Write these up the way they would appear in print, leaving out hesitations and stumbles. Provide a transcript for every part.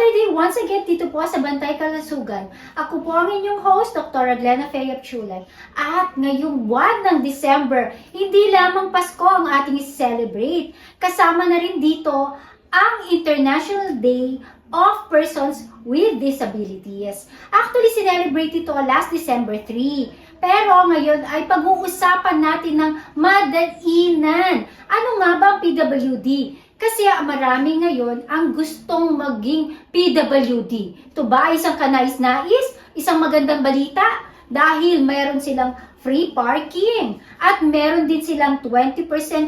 Another day, once again, dito po sa Bantay Kalusugan. Ako po ang inyong host, Dr. Glenna Fayap Chulay. At ngayong buwan ng December, hindi lamang Pasko ang ating i-celebrate. Kasama na rin dito ang International Day of Persons with Disabilities. Actually, sinelebrate ito last December 3. Pero ngayon ay pag-uusapan natin ng madalinan. Ano nga ba ang PWD? Kasi marami ngayon ang gustong maging PWD. Ito ba isang kanais-nais? Isang magandang balita? Dahil mayroon silang free parking at meron din silang 20%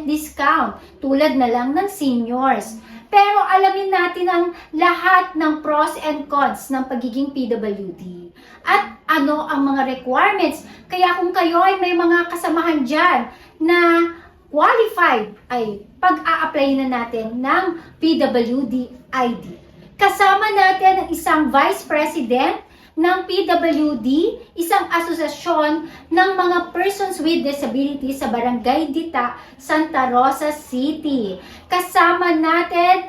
discount tulad na lang ng seniors. Pero alamin natin ang lahat ng pros and cons ng pagiging PWD. At ano ang mga requirements. Kaya kung kayo ay may mga kasamahan dyan na qualified, ay pag-a-apply na natin ng PWD ID. Kasama natin ang isang Vice President ng PWD, isang asosasyon ng mga persons with disabilities sa Barangay Dita, Santa Rosa City. Kasama natin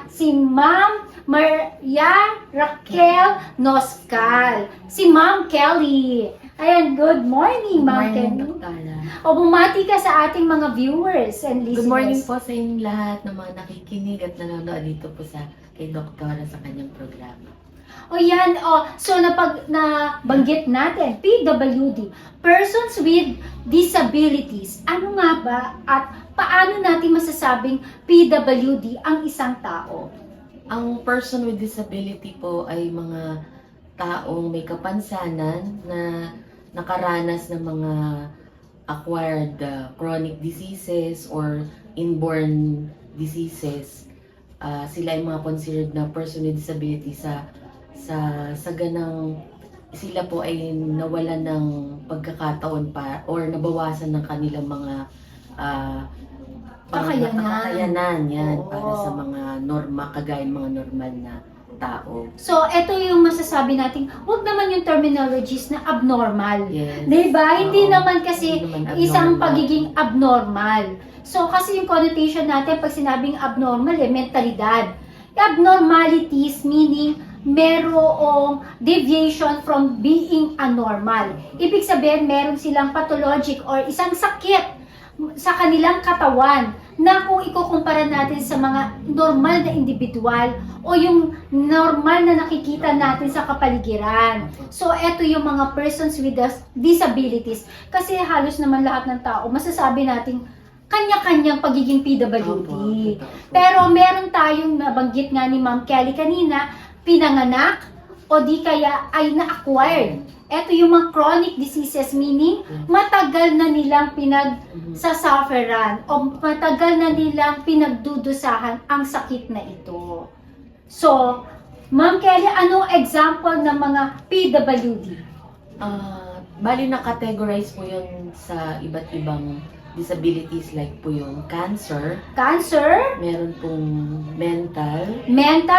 si Ma'am Maria Raquel Noscal, si Ma'am Kelly. Ayan, good morning, Ma'am Kelly. Good morning, Dr. O bumati ka sa ating mga viewers and listeners. Good morning po sa inyong lahat ng mga nakikinig at nanonood dito po kay Doktora sa kanyang programa. O yan, so nabanggit natin, PWD, Persons with Disabilities. Ano nga ba at paano natin masasabing PWD ang isang tao? Ang person with disability po ay mga taong may kapansanan na nakaranas ng mga acquired chronic diseases or inborn diseases. Sila ay mga considered na person with disability sa ganang sila po ay nawalan ng pagkakataon pa or nabawasan ng kanilang mga kakayanan yan para sa mga kagaya mga normal na tao. So, ito yung masasabi natin, wag naman yung terminologies na abnormal. Yes. Diba? Hindi naman kasi Hindi naman isang abnormal. pagiging abnormal. So, kasi yung connotation natin pag sinabing abnormal, mentalidad. Abnormalities meaning merong deviation from being anormal. Ibig sabihin, meron silang pathologic or isang sakit sa kanilang katawan na kung ikukumpara natin sa mga normal na individual o yung normal na nakikita natin sa kapaligiran. So, eto yung mga persons with disabilities. Kasi halos naman lahat ng tao, masasabi natin kanya-kanyang pagiging PWD. Pero meron tayong nabanggit nga ni Ma'am Kelly kanina, pinanganak o di kaya ay na-acquired. Ito yung mga chronic diseases, meaning matagal na nilang pinagsasufferan o matagal na nilang pinagdudusahan ang sakit na ito. So, Ma'am Kelly, anong example ng mga PWD? Bali na-categorize po yun sa iba't ibang disabilities like po yung cancer, Cancer, meron pong mental,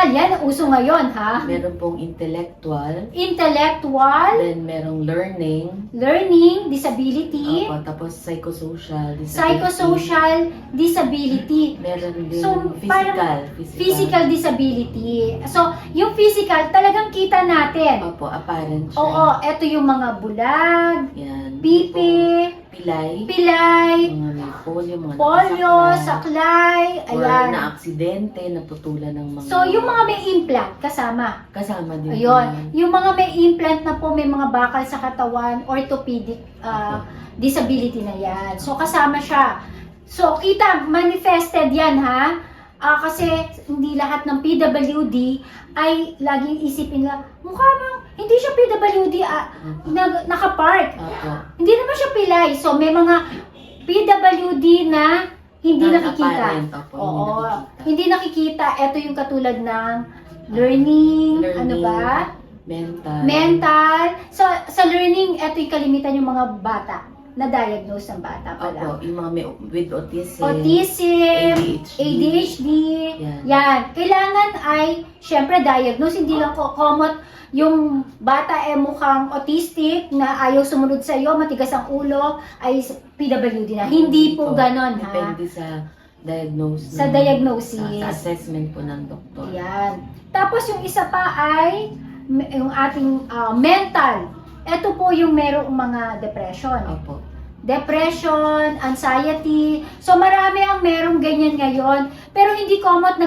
yan, uso ngayon ha. meron pong intellectual, Intellectual, then merong learning, learning, disability, tapos psychosocial disability, psychosocial disability. meron din So, parang physical disability. So, yung physical, talagang kita natin. Opo, apparent siya. Oo, eto yung mga bulag, Yan. pipi, Pilay, pilay, mga may polio, mga polio, saklay, saklay, or ayan. na-aksidente, naputulan ng mga... So, yung mga may implant, kasama. Kasama din. Ayun, yung mga may implant na po, may mga bakal sa katawan, orthopedic disability na yan. So, kasama siya. So, kita, manifested yan ha. Kasi hindi lahat ng PWD ay laging isipin nila, mukha bang hindi siya PWD, nakapark. Hindi naman siya pilay. So, may mga PWD na hindi nakikita. Oo, hindi nakikita. Ito yung katulad ng learning, ano ba? Mental. So, sa learning, ito yung kalimitan yung mga bata. Na-diagnose ng bata pala. Opo, yung mga with autism, ADHD, yan. Kailangan ay, syempre, diagnose. Hindi lang common yung bata ay mukhang autistic na ayaw sumunod sa iyo, matigas ang ulo, ay PWD na. Hindi po ganon, ha? Depende sa diagnose Sa diagnosis. sa assessment po ng doktor. Yan. Tapos yung isa pa ay yung ating mental. Ito po yung merong mga depression. Opo. Depression, anxiety. So marami ang merong ganyan ngayon. Pero hindi komot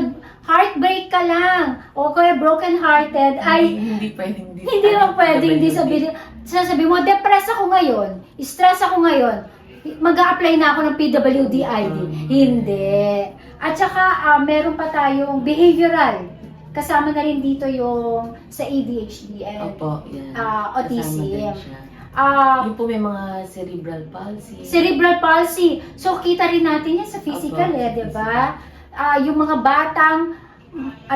heartbreak ka lang o kaya broken hearted ay Hindi pwedeng hindi mo pwedeng disability. Sasabi mo, depressed ako ngayon, stress ako ngayon, mag-a-apply na ako ng PWD ID. Hindi. At saka, meron pa tayong behavioral. Kasama na rin dito yung sa ADHD and Opo, yan. autism. Kasama din siya. Yung po may mga cerebral palsy. Cerebral palsy. So, kita rin natin yan sa physical Opo, di ba? Yung mga batang,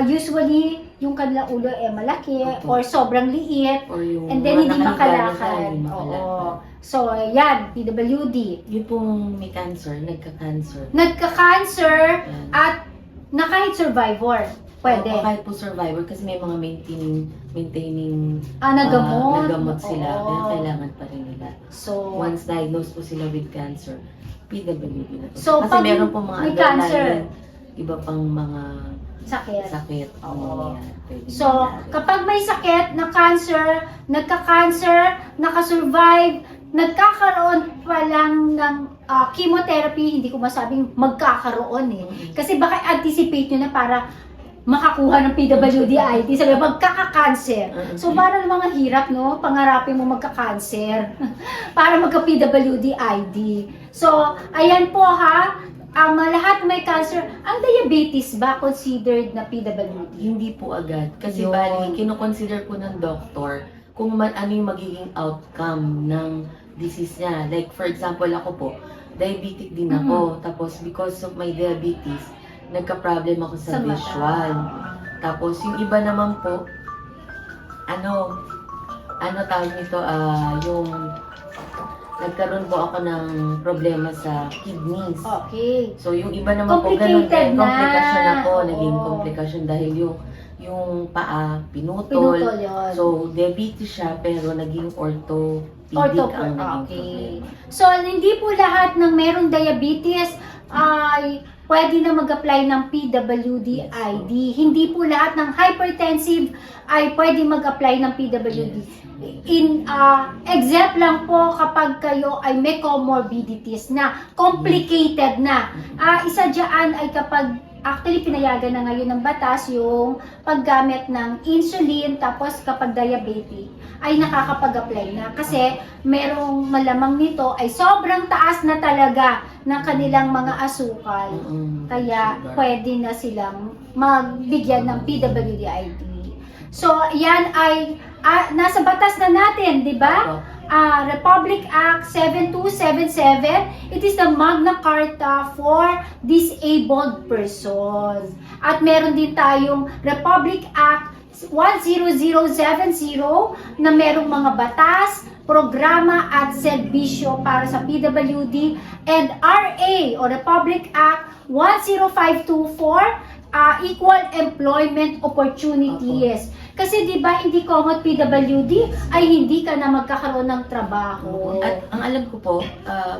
usually, yung kanilang ulo malaki Opo. or sobrang liit. Or yung And then, hindi nakahiga na siya, makalakad. hindi makalakad. Oo. So, yan, PWD. Yung pong may cancer, nagka-cancer. Nagka-cancer Yan. at na kahit survivor. Pwede. Opo, kahit po survivor kasi may mga maintaining Nagamot. sila. Oo. Kaya kailangan pa rin nila. So, Once diagnosed po sila with cancer, PWD na po. So, kasi pag meron po mga may cancer, iba pang mga sakit. sakit. Oo. Pwede So, mangyari. kapag may sakit na cancer, nagka-cancer, nakasurvive, nagkakaroon pa lang ng chemotherapy, hindi ko masabing magkakaroon Kasi baka anticipate nyo na para makakuha ng PWD ID. Sabi, magkaka-cancer. So, para mga hirap, no? Pangarapin mo magka-cancer para magka-PWD ID. So, ayan po ha. Lahat may cancer. Ang diabetes ba considered na PWD? Hindi po agad. Kasi Yun. bali, kinoconsider po ng doktor kung ano yung magiging outcome ng disease niya. Like, for example, ako po, diabetic din ako. Tapos, because of my diabetes, nagka-problem ako sa mata. visual. Tapos, yung iba naman po, ano tawag nito, yung nagkaroon po ako ng problema sa kidneys. Okay. So, yung iba naman po, ganun Complicated din, komplikasyon na. ako, naging Oo. komplikasyon dahil yung paa, pinutol. Pinutol yun. So, diabetes siya, pero naging orthopedic ang naging Okay. problema. So, hindi po lahat ng merong diabetes ay pwede na mag-apply ng PWD Yes, ID. Hindi po lahat ng hypertensive ay pwede mag-apply ng PWD. In exempt lang po kapag kayo ay may comorbidities na, complicated na. Isa dyan ay kapag actually pinayagan na ngayon ng batas yung paggamit ng insulin, tapos kapag diabetic ay nakakapag-apply na kasi merong malamang nito ay sobrang taas na talaga ng kanilang mga asukal. Kaya pwede na silang magbigyan ng PWD ID. So, yan ay nasa batas na natin, di ba? Republic Act 7277, it is the Magna Carta for disabled persons. At meron din tayong Republic Act 10070 na merong mga batas, programa at serbisyo para sa PWD, and RA o Republic Act 10524, Equal Employment Opportunities. Kasi di ba hindi common PWD ay hindi ka na magkakaroon ng trabaho. At ang alam ko po,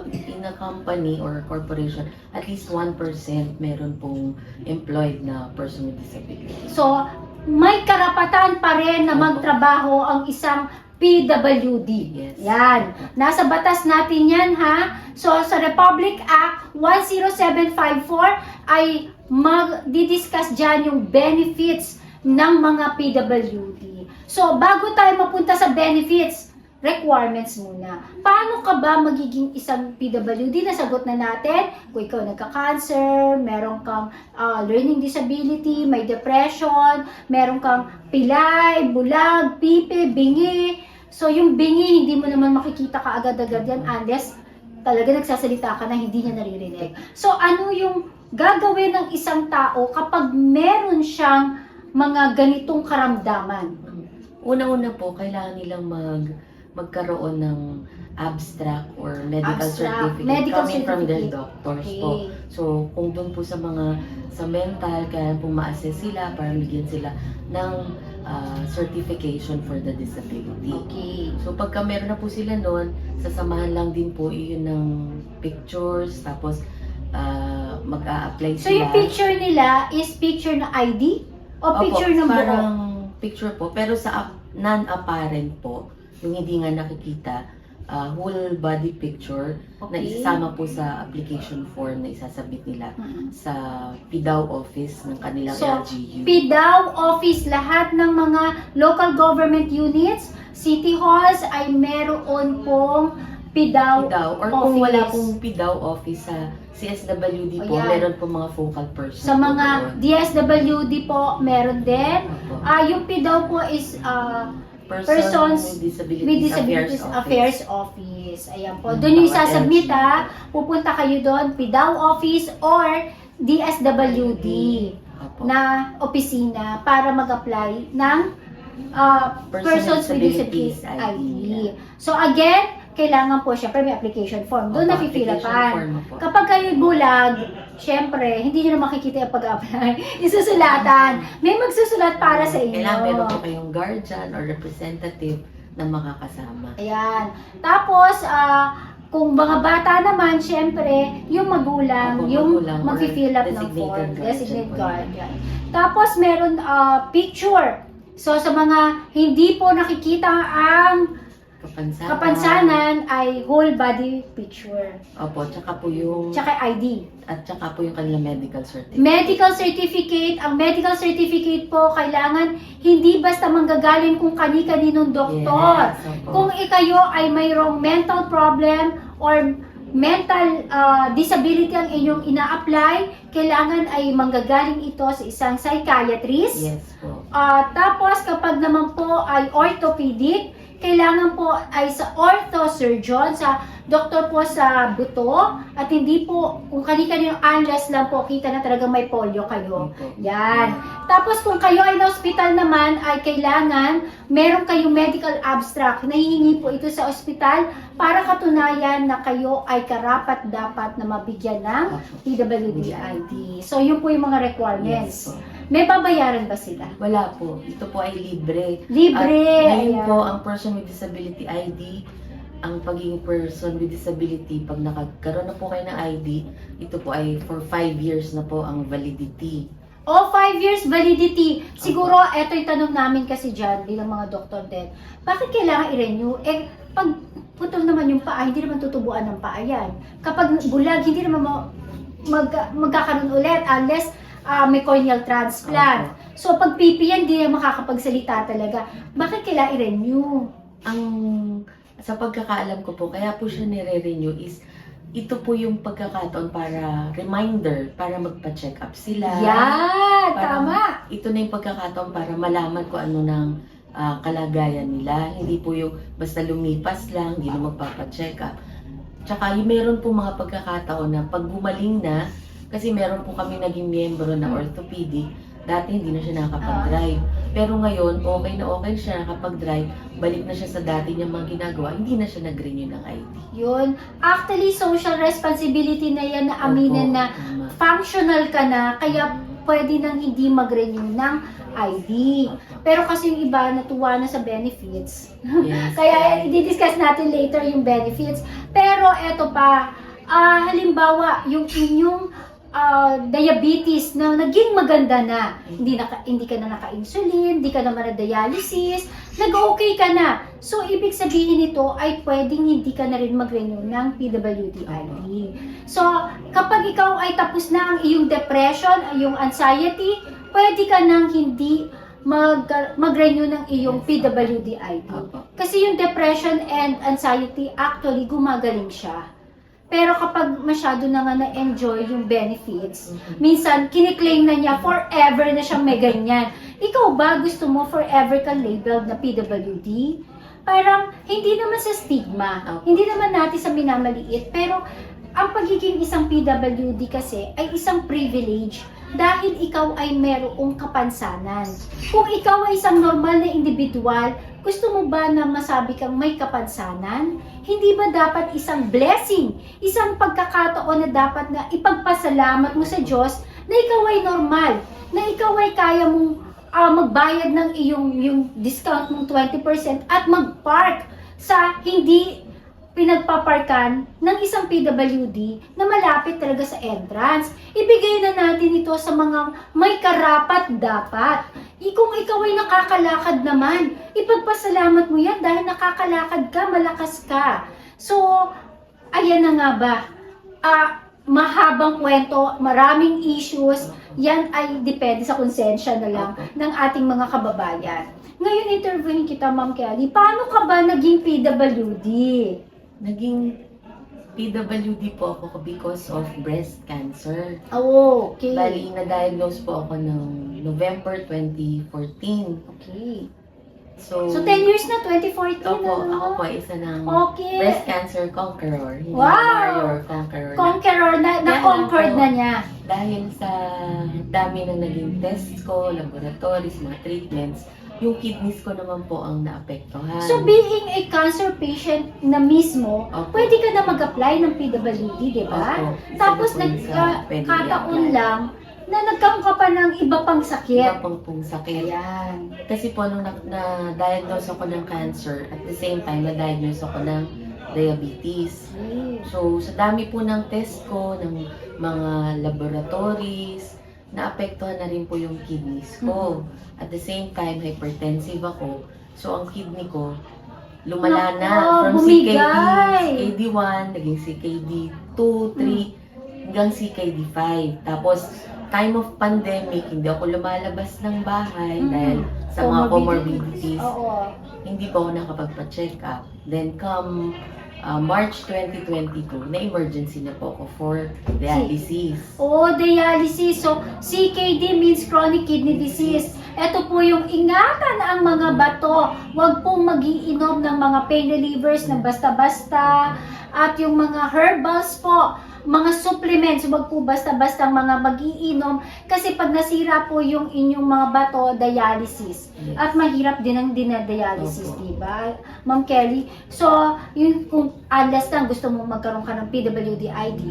in a company or corporation, at least 1% meron pong employed na person with disability. So, may karapatan pa rin na magtrabaho ang isang PWD. Yes. Yan. Nasa batas natin yan, ha? So, sa Republic Act 10754 ay mag-discuss dyan yung benefits ng mga PWD. So, bago tayo mapunta sa benefits, requirements muna. Paano ka ba magiging isang PWD? Nasagot na natin. Kung ikaw nagka-cancer, meron kang learning disability, may depression, meron kang pilay, bulag, pipi, bingi. So, yung bingi, hindi mo naman makikita kaagad-agad yan unless talaga nagsasalita ka na hindi niya naririnig. So, ano yung gagawin ng isang tao kapag meron siyang mga ganitong karamdaman? Una-una po, kailangan nilang magkaroon ng abstract or medical certificate medical coming from their certificate. doctors Okay. po. So, kung doon po sa mental, kaya po ma-assess sila para bigyan sila ng certification for the disability. Okay. So, pagka meron na po sila noon, sasamahan lang din po iyon ng pictures, tapos mag-a-apply So sila. yung picture nila is picture na ID o Opo, picture ng buo? parang picture po, pero sa non-apparent po, yung hindi nga nakikita, whole body picture na Okay. isasama po sa application form na isasabit nila Mm. sa PDAW office ng kanilang So, LGU. PDAW office, lahat ng mga local government units, city halls ay meron pong PDAW PDAW, or kung office. wala pong PDAW office sa CSWD po, Ayan. meron po mga focal person. Sa po mga doon. DSWD po, meron din. Opo. Yung PDAW po is Persons with Disabilities, Affairs Office. Ayan po. Yung Doon yung mga isasubmit LGU. Pupunta kayo doon, PDAW Office or DSWD Opo. na opisina para mag-apply ng Persons with Disabilities ID. So again, kailangan po syempre may application form. Doon Opo, napipilapan. application form po. Kapag kayo bulag, syempre, hindi nyo na makikita yung pag-apply. Isusulatan. May magsusulat para sa inyo. Kailangan meron po kayong guardian or representative na makakasama. Ayan. Tapos, kung mga bata naman, syempre, yung magulang, Opo, yung magulang or mag-fill up ng designated form. guardian Designated po. guardian. Tapos, meron picture. So, sa mga hindi po nakikita ang kapansanan ay whole body picture. Opo, tsaka po yung Tsaka ID. at tsaka po yung kanilang medical certificate. Medical certificate, ang medical certificate po kailangan hindi basta manggagaling kung kani-kaninong doktor. Yes, opo. Kung ikayo ay mayroong mental problem or mental disability ang inyong ina-apply, kailangan ay manggagaling ito sa isang psychiatrist. Yes po. Tapos kapag naman po ay orthopedic, kailangan po ay sa orthosurgeon, sa doktor po sa buto, at hindi po, kung kani-kanino unless lang po, kita na talaga may polio kayo. Opo. Yan. Tapos kung kayo ay na-hospital naman, ay kailangan meron kayong medical abstract. Nahihingi po ito sa ospital para katunayan na kayo ay karapat-dapat na mabigyan ng Opo. PWD ID. So, yun po yung mga requirements. Yes po. May babayaran ba sila? Wala po. Ito po ay libre. Libre! At ngayon Ayan. po, ang person with disability ID, ang pagiging person with disability, pag nakagkaroon na po kayo ng ID, ito po ay for 5 years na po ang validity. O, 5 years validity. Siguro, eto yung tanong namin kasi dyan, bilang mga doktor din. Bakit kailangan i-renew? Eh, pag putol naman yung paa, hindi naman tutubuan ng paa yan. Kapag bulag, hindi naman magkakaroon ulit unless may corneal transplant. So, pag pipi yan, hindi na makakapagsalita talaga. Bakit kailangan i-renew? Ang sa pagkakaalam ko po, kaya po siya nire-renew is ito po yung pagkakataon para reminder, para magpa-check up sila. Yan! Parang Tama! Ito na yung pagkakataon para malaman ko ano ng kalagayan nila. Hindi po yung basta lumipas lang, hindi na magpapa-check up. Tsaka yung meron po mga pagkakataon na pag gumaling na, kasi meron po kami naging miyembro na orthopedic, dati hindi na siya nakakapag-drive. Pero ngayon, okay na okay siya nakapag-drive, balik na siya sa dati niya mga ginagawa, hindi na siya nag-renew ng ID. Yun. Actually, social responsibility na yan na aminin Opo, na tama. functional ka na, kaya pwede nang hindi mag-renew ng ID. Opo. Pero kasi yung iba natuwa na sa benefits. Yes. Kaya i-discuss natin later yung benefits. Pero eto pa, halimbawa, yung inyong diabetes na naging maganda na, hindi ka na naka-insulin, hindi ka naman na dialysis, nag-okay ka na. So, ibig sabihin nito ay pwedeng hindi ka na rin mag-renew ng PWD ID. So, kapag ikaw ay tapos na ang iyong depression, iyong anxiety, pwede ka nang hindi mag-renew ng iyong PWD ID. Opo. Kasi yung depression and anxiety, actually, gumagaling siya. Pero kapag masyado na nga na-enjoy yung benefits, minsan kiniklaim na niya forever na siyang may ganyan. Ikaw ba gusto mo forever kang labeled na PWD? Parang hindi naman sa stigma, hindi naman natin sa minamaliit, pero ang pagiging isang PWD kasi ay isang privilege dahil ikaw ay merong kapansanan. Kung ikaw ay isang normal na individual, gusto mo ba na masabi kang may kapansanan? Hindi ba dapat isang blessing, isang pagkakataon na dapat na ipagpasalamat mo sa Diyos na ikaw ay normal, na ikaw ay kaya mong magbayad ng yung discount mong 20% at mag-park sa hindi pinagpaparkan ng isang PWD na malapit talaga sa entrance. Ibigay na natin ito sa mga may karapat dapat. Kung ikaw ay nakakalakad naman, ipagpasalamat mo yan dahil nakakalakad ka, malakas ka. So, ayan na nga ba? Mahabang kwento, maraming issues, yan ay depende sa konsensya na lang ng ating mga kababayan. Ngayon, interviewin kita, Ma'am Kelly. Paano ka ba naging PWD? Naging PWD po ako because of breast cancer. Oh, okay. Bali, na-diagnose po ako ng November 2014. Okay. So 10 years na, 2014 Opo, na, ako no? po isa ng Okay. breast cancer conqueror. Hindi Wow! warrior, conqueror. Conqueror, na-conquered na niya. Dahil sa dami ng naging tests ko, laboratories, mga treatments, yung kidneys ko naman po ang naapektuhan. So, being a cancer patient na mismo, Opo. pwede ka na mag-apply ng PWD, di ba? Opo, isa Tapos, na po yun sa pwede nagkataon i-apply. lang na nagkaroon ka pa ng iba pang Iba sakit. pong sakit. Ayan. Kasi po nung na-diagnose ako ng cancer, at the same time na-diagnose ako ng diabetes. Okay. So, sa dami po ng test ko, ng mga laboratories, naapektuhan na rin po yung kidneys ko. At the same time, hypertensive ako. So, ang kidney ko, lumala na Nako, from bumigay. CKD1, naging CKD2, 3, hanggang CKD5. Tapos, time of pandemic, hindi ako lumalabas ng bahay dahil sa mga comorbidities. Oo. Hindi po ako nakapagpa-check up. Then come March 2022, na-emergency na po ako for dialysis. Oh, dialysis. So, CKD means chronic kidney disease. Ito po yung ingatan ang mga bato. Huwag pong magiinom ng mga pain relievers na basta-basta. At yung mga herbals po, mga supplements, huwag po basta-basta mga mag-iinom. Kasi pag nasira po yung inyong mga bato, dialysis. Yes. At mahirap din ang dinadialysis, Opo. di ba, Ma'am Kelly? So, yun kung unless lang gusto mo magkaroon ka ng PWD ID,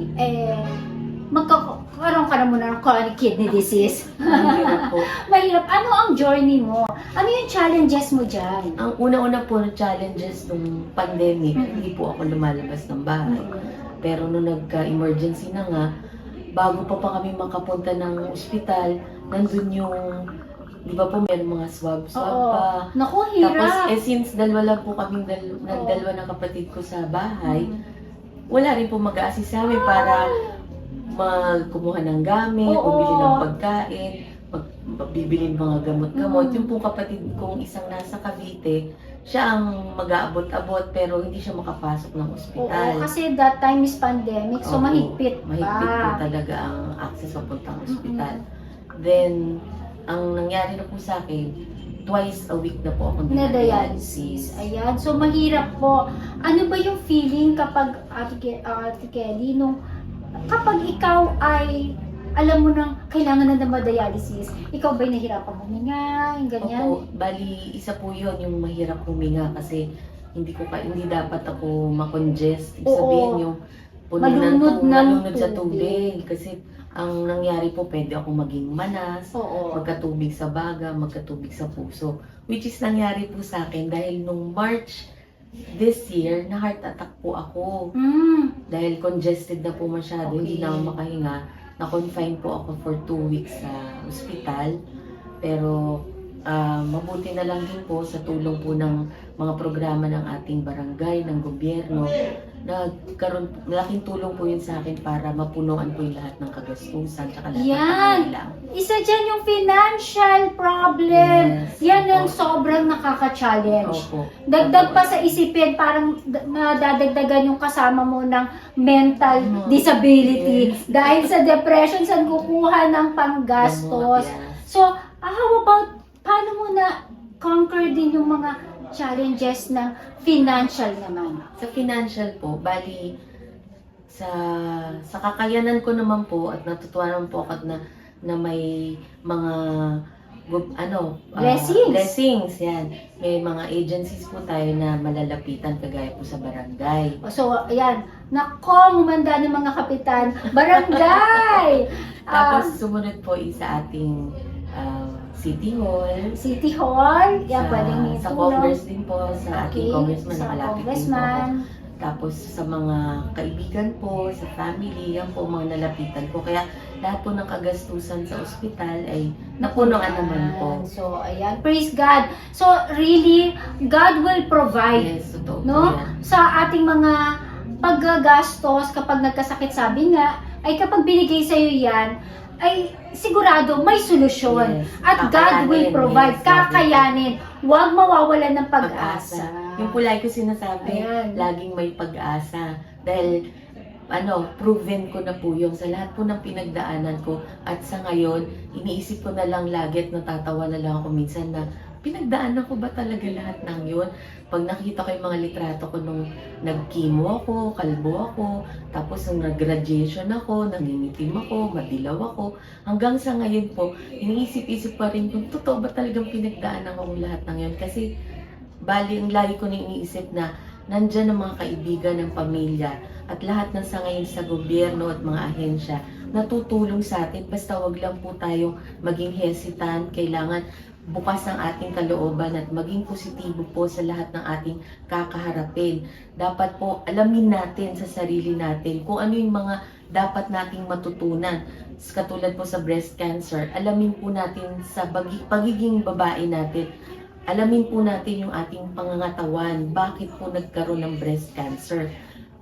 magkakaroon ka na muna ng chronic kidney disease. Mahirap po. Mahirap. Ano ang journey mo? Ano yung challenges mo dyan? Ang una-una po na challenges nung pandemic, hindi po ako lumalabas ng bahay. Pero nung nagka-emergency na nga, bago pa kami makapunta ng ospital, nandun yung, di ba po, may mga swab-swab Oo. pa. Naku, Tapos, hirap. since dalawa lang po kaming dalawa ng kapatid ko sa bahay, wala rin po mag-a-assist sa amin para magkumuha ng gamit, Oo. bumili ng pagkain, bibili ng mga gamot-gamot. Yung pong kapatid kong isang nasa Cavite, siya ang mag-aabot-abot pero hindi siya makapasok ng Oo, ospital. kasi that time is pandemic, so Opo, mahigpit Mahigpit po pa. talaga ang access papuntang ospital. Then, ang nangyari na po sa akin, twice a week na po ako Na dialysis. Ayan. So, mahirap po. Ano ba yung feeling kapag, Ate Kelly, kapag ikaw ay, alam mo nang kailangan na ma-dialysis, ikaw ba'y nahirapan huminga, yung ganyan? Opo, bali isa po 'yon yung mahirap huminga kasi hindi dapat ako ma-congest. Ibig Oo. sabihin yung Malunod ng malunod sa tubig. tubig kasi ang nangyari po pwede ako maging manas, Oo. magkatubig sa baga, magkatubig sa puso. Which is nangyari po sa akin dahil nung March this year, na heart attack po ako. Dahil congested na po masyado, hindi na ako makahinga. Na-confine po ako for 2 weeks sa ospital. Pero mabuti na lang din po sa tulong po ng mga programa ng ating barangay, ng gobyerno. Malaking tulong po yun sa akin para mapunuan po yung lahat ng kagastusan tsaka lahat ng Yan! pangangailangan. Isa dyan yung financial problem. Yes. Yan ang Opo. sobrang nakaka-challenge. Opo. Dagdag pa sa isipin, parang nadadagdagan yung kasama mo ng mental disability. Yes. Dahil sa depression, saan kukuha ng panggastos. Yes. So, how about, paano mo na conquer din yung mga challenges ng financial naman? Sa financial po, bali sa kakayanan ko naman po at natutuwa naman po ako na may mga blessings yan. May mga agencies po tayo na malalapitan kagaya po sa barangay. So, ayan. Nako, humanda ng mga kapitan. Barangay! Tapos sumunod po sa ating City Hall. City Hall, yan, pwedeng Sa itulong. Congress din po, sa ating congressman, sa nakalapit din po ako. congressman. tapos sa mga kaibigan po, sa family, yan po mga nalapitan ko. Kaya lahat po ng kagastusan sa ospital ay napunuan naman po. So, ayan. Praise God. So, really, God will provide. Yes, totoo po No? yan. Sa ating mga paggagastos kapag nagkasakit, sabi nga, ay kapag binigay sa'yo yan, ay sigurado may solusyon. Yes. At God will Kakayanin, provide. yes, Kakayanin. Huwag mawawalan ng pag-asa. Yung po lagi ko sinasabi, Ayan. laging may pag-asa. Dahil, proven ko na po yung sa lahat po ng pinagdaanan ko. At sa ngayon, iniisip ko na lang lagi at natatawa na lang ako minsan na pinagdaanan ko ba talaga lahat ng yun? Pag nakita ko yung mga litrato ko nung nag-chemo ako, kalbo ako, tapos nung nag-graduation ako, nangingitim ako, madilaw ako, hanggang sa ngayon po, iniisip-isip pa rin kung totoo ba talagang pinagdaanan ko lahat ng yun. Kasi, bali, ang lagi ko na iniisip na nandyan ang mga kaibigan ng pamilya at lahat ng sa ngayon sa gobyerno at mga ahensya natutulong sa atin. Basta wag lang po tayong maging hesitant. Kailangan bukas ang ating kalooban at maging positibo po sa lahat ng ating kakaharapin. Dapat po alamin natin sa sarili natin kung ano yung mga dapat nating matutunan. Katulad po sa breast cancer, alamin po natin sa pagiging babae natin. Alamin po natin yung ating pangangatawan, bakit po nagkaroon ng breast cancer.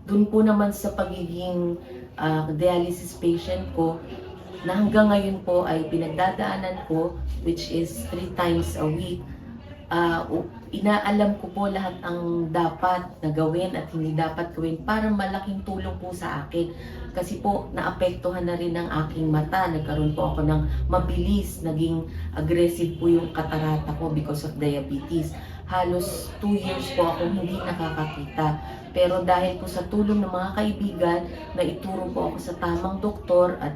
Doon po naman sa pagiging dialysis patient ko, na hanggang ngayon po ay pinagdadaanan ko, which is 3 times a week. Inaalam ko po lahat ang dapat na gawin at hindi dapat gawin para malaking tulong po sa akin. Kasi po, naapektuhan na rin ang aking mata. Nagkaroon po ako ng mabilis, naging aggressive po yung katarata ko because of diabetes. Halos 2 years po akong hindi nakakakita. Pero dahil po sa tulong ng mga kaibigan, na ituro po ako sa tamang doktor at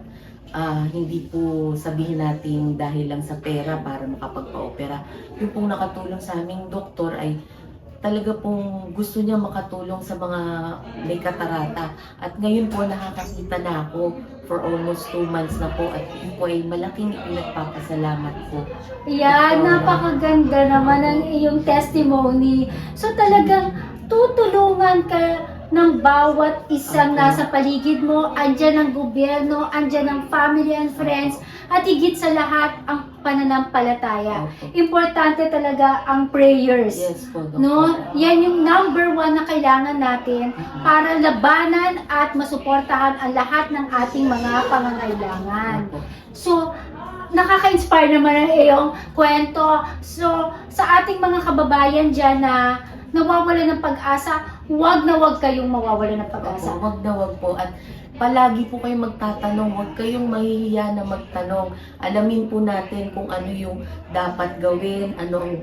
hindi po sabihin natin dahil lang sa pera para makapagpa-opera. Yung pong nakatulong sa aming doktor ay talaga pong gusto niya makatulong sa mga may katarata. At ngayon po nakakakita na ako for almost 2 months na po at yun po ay malaking pinagpapasalamat po. Yan, Ito, napakaganda naman ang iyong testimony. So talagang tutulungan ka ng bawat isang Okay. nasa paligid mo, andyan ang gobyerno, andyan ang family and friends, at higit sa lahat ang pananampalataya. Opo. Importante talaga ang prayers. Yes po, Dr. No? Yan yung number 1 na kailangan natin para labanan at masuportahan ang lahat ng ating mga pangangailangan. Opo. So, nakaka-inspire naman ang iyong kwento. So, sa ating mga kababayan dyan na nawawala ng pag-asa, huwag na huwag kayong mawawala ng pag-asa. Opo, wag na wag po. At palagi po kayong magtatanong, huwag kayong mahihiya na magtanong. Alamin po natin kung ano yung dapat gawin,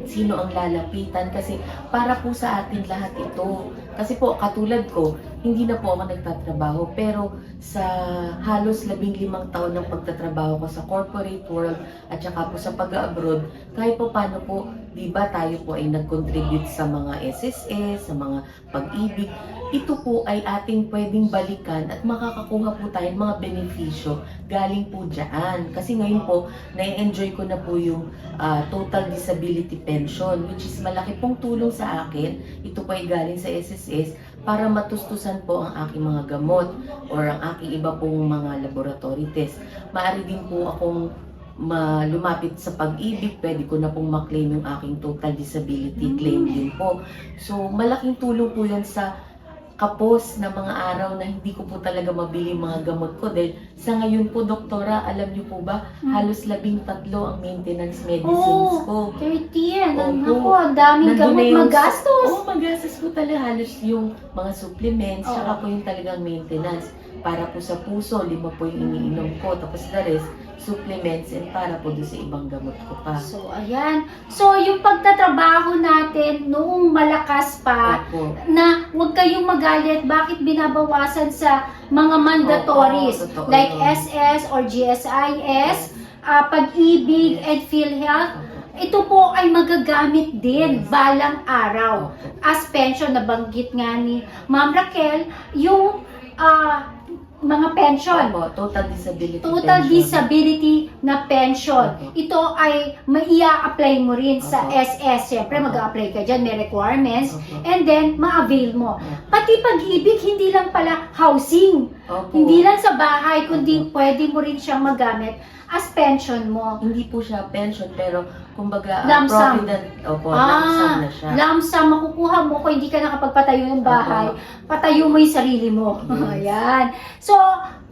sino ang lalapitan. Kasi para po sa atin lahat ito. Kasi po, katulad ko, hindi na po ako nagtatrabaho. Pero sa halos 15 taon ng pagtatrabaho ko sa corporate world at saka po sa pag-abroad, kahit po paano po, di ba tayo po ay nag-contribute sa mga SSS, sa mga pag-ibig. Ito po ay ating pwedeng balikan at makakakuha po tayo ng mga benepisyo galing po dyan. Kasi ngayon po, na-enjoy ko na po yung total disability pension, which is malaki pong tulong sa akin. Ito po ay galing sa SSS para matustusan po ang aking mga gamot or ang aking iba pong mga laboratory test. Maaari din po akong lumapit sa pag-ibig, pwede ko na pong maklaim yung aking total disability claim din po. So, malaking tulong po yan sa kapos na mga araw na hindi ko po talaga mabili mga gamot ko. Dahil sa ngayon po, doktora, alam niyo po ba, halos 13 ang maintenance medicines ko. 13. Opo. Naku, ang daming Nandun gamot na yung- magastos. Oo, magastos po talaga. Halos yung mga supplements, Oo. saka po yung talagang maintenance. Para po sa puso, 5 po yung iniinom ko. Tapos the rest, supplements and para po doon sa ibang gamot ko pa. So, ayan. So, yung pagtatrabaho natin noong malakas pa, Opo. na huwag kayong magalit, bakit binabawasan sa mga mandatories Oo, totoo like yun. SS or GSIS, Pag-ibig and PhilHealth. Ito po ay magagamit din balang araw. Opo. As pension, nabanggit nga ni Ma'am Raquel, yung mga pension. Opo, total disability Total pension. disability na pension. Opo. Ito ay mai-apply mo rin sa Opo. SS. Siyempre, Opo. mag-a-apply ka dyan, may requirements. Opo. And then, ma-avail mo. Opo. Pati pag-ibig, hindi lang pala housing. Opo. Hindi lang sa bahay, kundi pwede mo rin siyang magamit as pension mo. Hindi po siya pension, pero kumbaga Lump sum. provident. Opo, lump sum na siya. Lump sum, makukuha mo kung hindi ka nakapagpatayo ng bahay, patayo mo yung sarili mo. Yes. Ayan. So,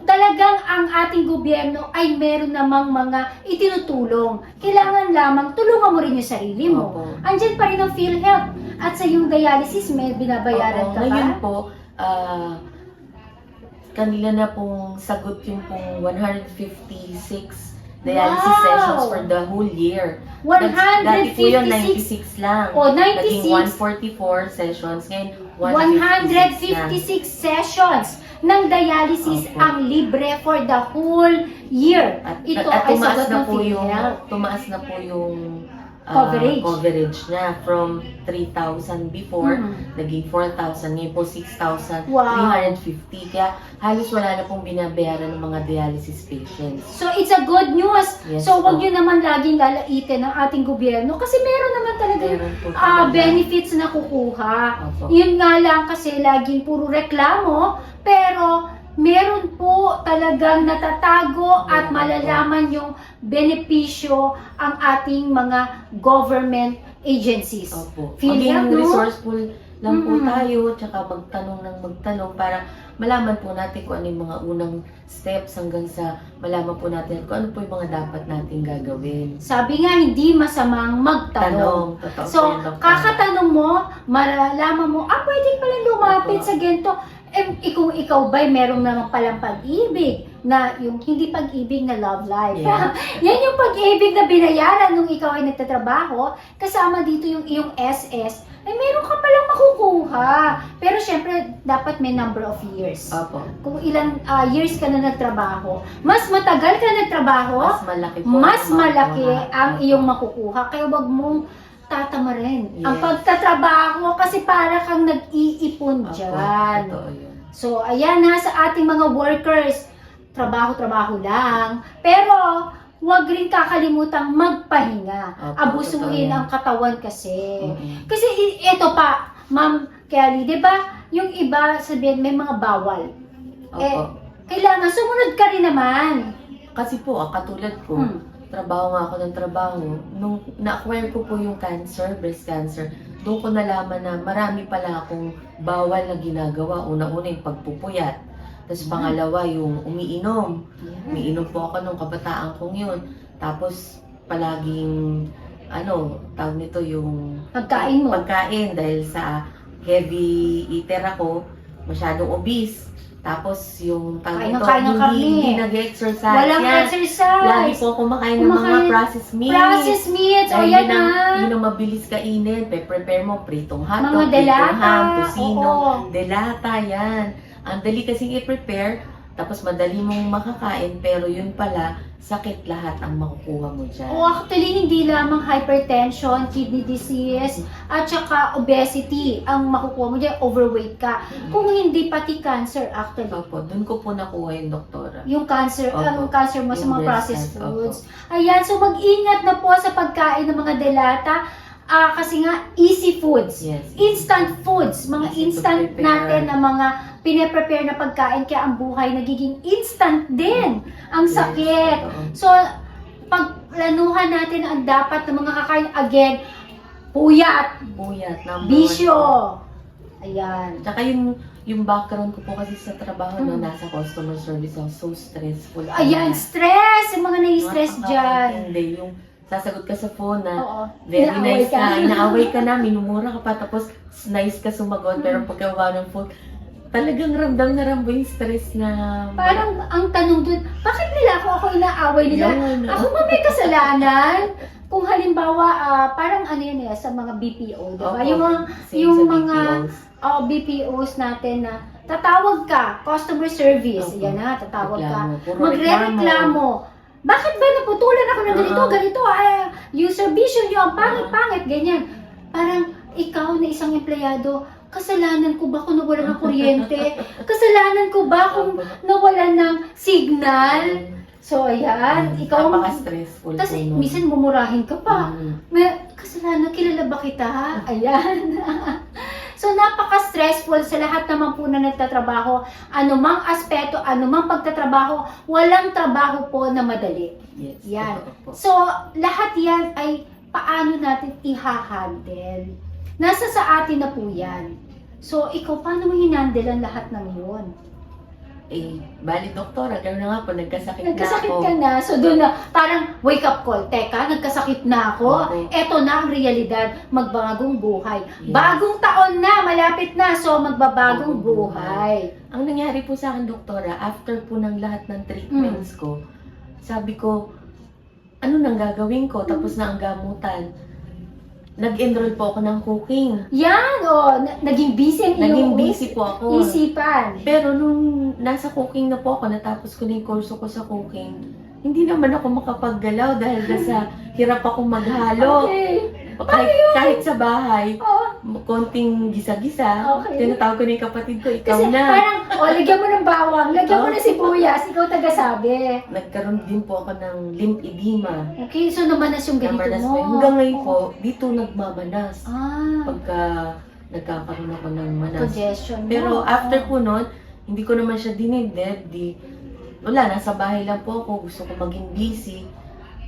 talagang ang ating gobyerno ay meron namang mga itinutulong. Kailangan lamang tulungan mo rin yung sarili mo. Opo. Andyan pa rin ang PhilHealth. At sa yung dialysis, may binabayaran Opo, ka ngayon ba? po, kanila na pong sagot yung pong 156 dialysis Wow! sessions for the whole year. Dati po yun, 156. 96 lang. O, Naging 96. 144 sessions. Ngayon, 156 156 sessions ng dialysis Opo. ang libre for the whole year. Ito at ay tumaas sagot na ng po yung PhilHealth. Coverage. coverage niya from 3,000 before, Mhm. naging 4,000, ngayon po 6,350. Wow. Kaya halos wala na pong binabayaran ng mga dialysis patients. So, it's a good news. Yes So, wag po. nyo naman laging lalaitin ng ating gobyerno kasi meron naman talaga Meron po talaga. benefits na kukuha. Opo. Yun nga lang kasi laging puro reklamo, pero meron po talagang natatago at Meron po. malalaman yung benepisyo ang ating mga government agencies. Opo. PhilHealth, Maging no? resourceful lang po Mhm. tayo, tsaka magtanong ng magtanong para malaman po natin kung ano yung mga unang steps hanggang sa malaman po natin kung ano po yung mga dapat nating gagawin. Sabi nga, hindi masamang magtanong. Totoo So, po yun, Dr. kakatanong mo, malalaman mo, pwede pala lumapit Opo. sa ganito. Kung ikaw ba'y meron naman palang pag-ibig na yung hindi pag-ibig na love life. Yeah. Yan yung pag-ibig na binayaran nung ikaw ay nagtatrabaho, kasama dito yung iyong SS, ay meron ka palang makukuha. Pero syempre, dapat may number of years. Opo. Kung ilang years ka na nagtrabaho, mas matagal ka nagtrabaho, Mas malaki po. mas ang malaki makukuha. ang Opo. iyong makukuha. Kaya wag mong tatamarin ang Yes. pagtatrabaho kasi para kang nag-iipon Opo, dyan. totoo yun. So, ayan na sa ating mga workers, trabaho-trabaho lang. Pero, wag rin kakalimutang magpahinga. Opo, Abusuhin totoo yan. ang katawan kasi. Mhm. Kasi ito pa, Ma'am Kelly, di ba? Yung iba sabihin may mga bawal. Opo. Kailangan sumunod ka rin naman. Kasi po, katulad ko, trabaho nga ako ng trabaho. Nung na-acquire ko po yung cancer, breast cancer, doon ko nalaman na marami pala akong bawal na ginagawa. Una-una yung pagpupuyat. Tapos pangalawa yung umiinom. Umiinom po ako nung kabataan kong yun. Tapos palaging, tawag nito yung Pagkain mo. pagkain dahil sa heavy eater ako, masyadong obese. Tapos yung Kain tawag ng kain ng karne. hindi nag-exercise. Walang Yan. exercise. Lagi po kumakain ng mga Kumakain- processed meats. Processed meats. O Dahil yan yun ang, na. yun ang mabilis kainin. Prepare mo pritong Mga hotdog, pritong delata. ham, tocino, Oo. delata, yan. Ang dali kasing i-prepare, tapos madali mong makakain, pero yun pala, sakit lahat ang makukuha mo dyan. O actually, hindi lamang hypertension, kidney disease, at saka obesity ang makukuha mo dyan, overweight ka. Kung hindi pati cancer actually. Opo, dun ko po nakuha yung doktora. Yung cancer, Opo. ang cancer mo sa Yung mga breast processed cancer, foods. Ayan, so mag-ingat na po sa pagkain ng mga delata. Kasi nga, easy foods. Yes. Instant foods, mga Easy to instant prepare. natin na mga pine-prepare na pagkain, kaya ang buhay nagiging instant din. Ang Yes, sakit. totoo. So, pagplanuhan natin ang dapat ng mga kakain, again, puyat, Buyat, number bisyo. one. Ayan. Tsaka yung background ko po kasi sa trabaho na Mm. nasa customer service ako, so stressful. Ayan, stress. Yung mga nai-stress dyan. Hindi, yung sasagot ka sa phone na Oo. very Inaaway nice ka, inaaway ka na, minumura ka pa, tapos nice ka sumagot, pero pagkawa ng phone, talagang ramdam na ramdam yung stress na... Parang ang tanong dun, bakit nila ako inaaway nila? Yun. Ako ba may kasalanan? Kung halimbawa, parang ano yun sa mga BPO, di ba? Opo, Yung mga, same yung sa mga BPOs. BPOs natin na tatawag ka, customer service, Opo. yan na, tatawag ka. Reklamo, puro Magre-reklamo. Bakit ba naputulan ako ng ganito, Oo. ganito, yung servisyo nyo, ang pangit-pangit, ganyan. Parang ikaw na isang empleyado, kasalanan ko ba kung nawalan ng kuryente? Kasalanan ko ba kung nawalan ng signal? So, ayan, ikaw, Napaka-stressful tapos po nun. minsan mumurahin ka pa. Mm. May kasalanan, kilala ba kita? Ayan. So, napaka-stressful sa lahat naman po na nagtatrabaho. Anumang aspeto, anumang pagtatrabaho, walang trabaho po na madali. Yes. Yan. totoo po. So, lahat yan ay paano natin i-handle. Nasa sa atin na po yan. So, ikaw, paano mo hinandle ang lahat ng yun? Bali, doktora, gano'n na nga po, nagkasakit Nagkasakit na ako. ka na, so doon na, parang wake up call. Teka, nagkasakit na ako. Oo. Eto na ang realidad, magbagong buhay. Yes. Bagong taon na, malapit na, so magbabagong Bagong buhay. Ang nangyari po sa akin, doktora, after po ng lahat ng treatments ko, sabi ko, ano nang gagawin ko? Tapos na ang gamutan. Nag-enroll po ako ng cooking. Yan, naging busy ang Naging iyong busy po ako. isipan. Pero nung nasa cooking na po ako, natapos ko na yung kurso ko sa cooking, hindi naman ako makapaggalaw dahil sa hirap akong maghalo. Okay. Kahit sa bahay, Oh, konting gisa-gisa, Okay. tinatawag ko na yung kapatid ko, ikaw kasi na. parang, lagyan mo ng bawang, lagyan mo ng sibuyas, ikaw tagasabi. Nagkaroon din po ako ng lymphedema. Okay, so namanas yung ganito Namanas mo. po. Hanggang ngayon po, dito nagmamanas. Ah, Pagka nagkakaroon ako ng manas. congestion mo. Pero after po nun, hindi ko naman siya dinigded. Wala, nasa bahay lang po ako. Gusto ko maging busy.